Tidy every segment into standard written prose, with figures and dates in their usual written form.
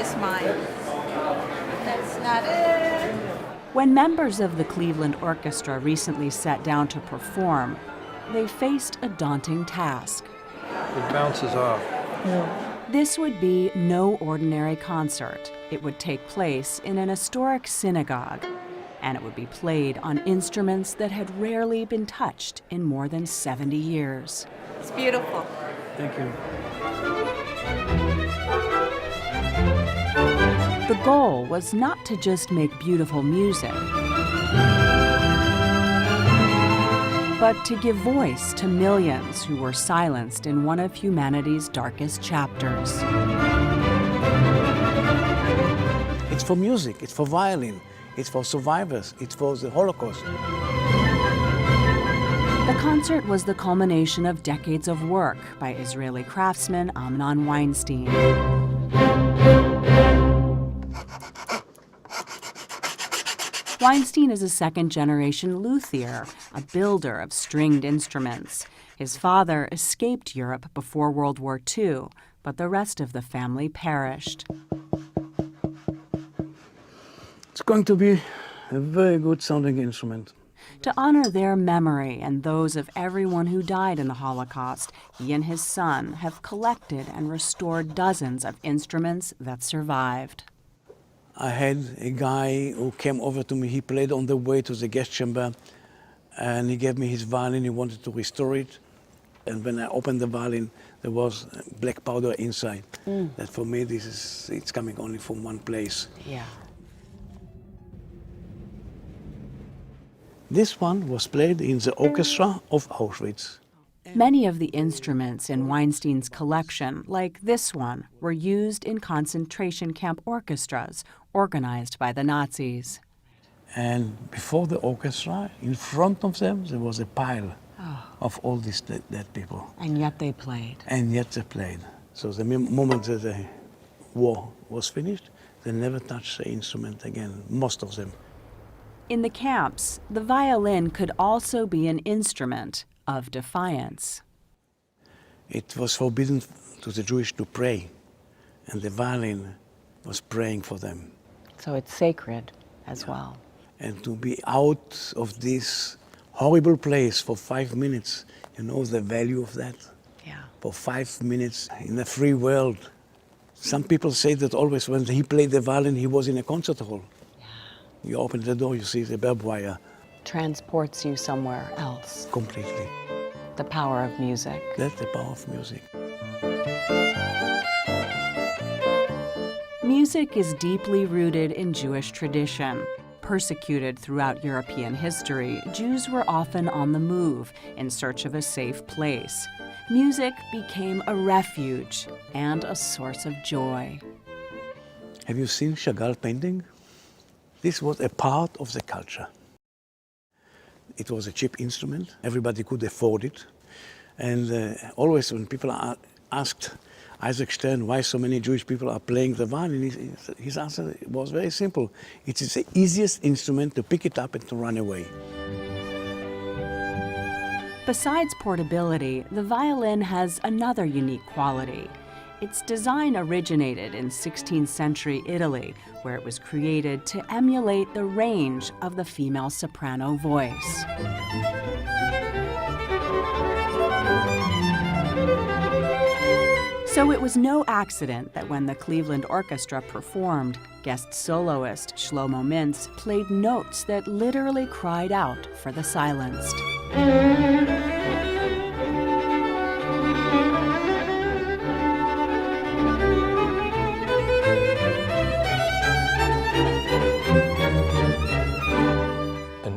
is mine. That's not it. When members of the Cleveland Orchestra recently sat down to perform, they faced a daunting task. It bounces off. This would be no ordinary concert. It would take place in an historic synagogue, and it would be played on instruments that had rarely been touched in more than 70 years. It's beautiful. Thank you. The goal was not to just make beautiful music, but to give voice to millions who were silenced in one of humanity's darkest chapters. It's for music, it's for violin, it's for survivors, it's for the Holocaust. The concert was the culmination of decades of work by Israeli craftsman Amnon Weinstein. Weinstein is a second-generation luthier, a builder of stringed instruments. His father escaped Europe before World War II, but the rest of the family perished. It's going to be a very good sounding instrument. To honor their memory and those of everyone who died in the Holocaust, he and his son have collected and restored dozens of instruments that survived. I had a guy who came over to me, he played on the way to the guest chamber, and he gave me his violin, he wanted to restore it. And when I opened the violin, there was black powder inside. That for me, it's coming only from one place. Yeah. This one was played in the orchestra of Auschwitz. Many of the instruments in Weinstein's collection, like this one, were used in concentration camp orchestras organized by the Nazis. And before the orchestra, in front of them, there was a pile of all these dead people. And yet they played. And yet they played. So the moment that the war was finished, they never touched the instrument again, most of them. In the camps, the violin could also be an instrument of defiance. It was forbidden to the Jewish to pray, and the violin was praying for them. So it's sacred as well. And to be out of this horrible place for 5 minutes, you know the value of that? Yeah. For 5 minutes in a free world. Some people say that always when he played the violin, he was in a concert hall. Yeah. You open the door, you see the barbed wire. Transports you somewhere else. Completely. The power of music. That's the power of music. Music is deeply rooted in Jewish tradition. Persecuted throughout European history, Jews were often on the move in search of a safe place. Music became a refuge and a source of joy. Have you seen Chagall painting? This was a part of the culture. It was a cheap instrument. Everybody could afford it. And always when people asked Isaac Stern why so many Jewish people are playing the violin, his answer was very simple. It is the easiest instrument to pick it up and to run away. Besides portability, the violin has another unique quality. Its design originated in 16th century Italy, where it was created to emulate the range of the female soprano voice. So it was no accident that when the Cleveland Orchestra performed, guest soloist Shlomo Mintz played notes that literally cried out for the silenced.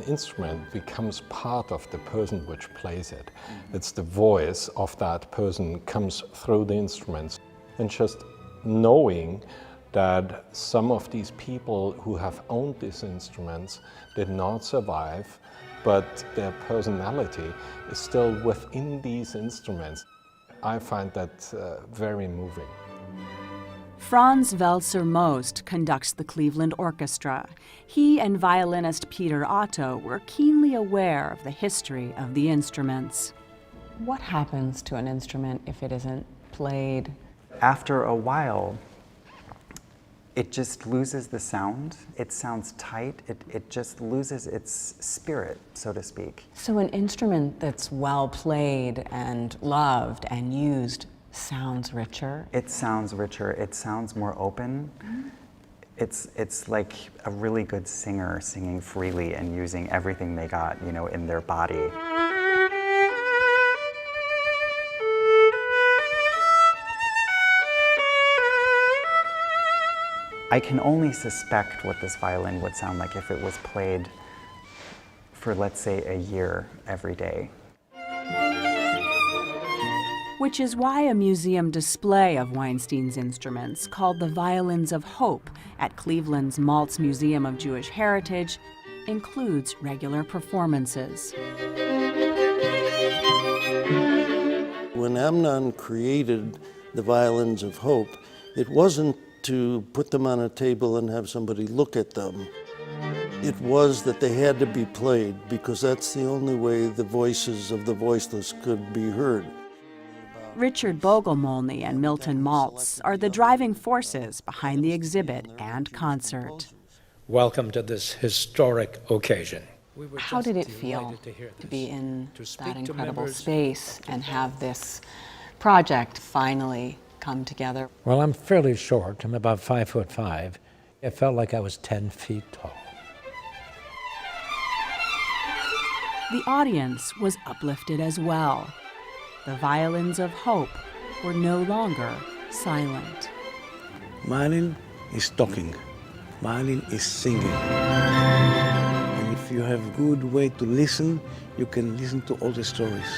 Instrument becomes part of the person which plays it. It's the voice of that person comes through the instruments. And just knowing that some of these people who have owned these instruments did not survive, but their personality is still within these instruments, I find that very moving. Franz Welser-Möst conducts the Cleveland Orchestra. He and violinist Peter Otto were keenly aware of the history of the instruments. What happens to an instrument if it isn't played? After a while, it just loses the sound. It sounds tight. It just loses its spirit, so to speak. So an instrument that's well played and loved and used sounds richer? It sounds richer. It sounds more open. It's like a really good singer singing freely and using everything they got, you know, in their body. I can only suspect what this violin would sound like if it was played for, let's say, a year every day. Which is why a museum display of Weinstein's instruments, called the Violins of Hope at Cleveland's Maltz Museum of Jewish Heritage, includes regular performances. When Amnon created the Violins of Hope, it wasn't to put them on a table and have somebody look at them. It was that they had to be played because that's the only way the voices of the voiceless could be heard. Richard Bogelmolny and Milton Maltz are the driving forces behind the exhibit and concert. Welcome to this historic occasion. How did it feel to be in that incredible space and have this project finally come together? Well, I'm fairly short. I'm about 5'5". It felt like I was 10 feet tall. The audience was uplifted as well. The Violins of Hope were no longer silent. Violin is talking. Violin is singing. And if you have a good way to listen, you can listen to all the stories.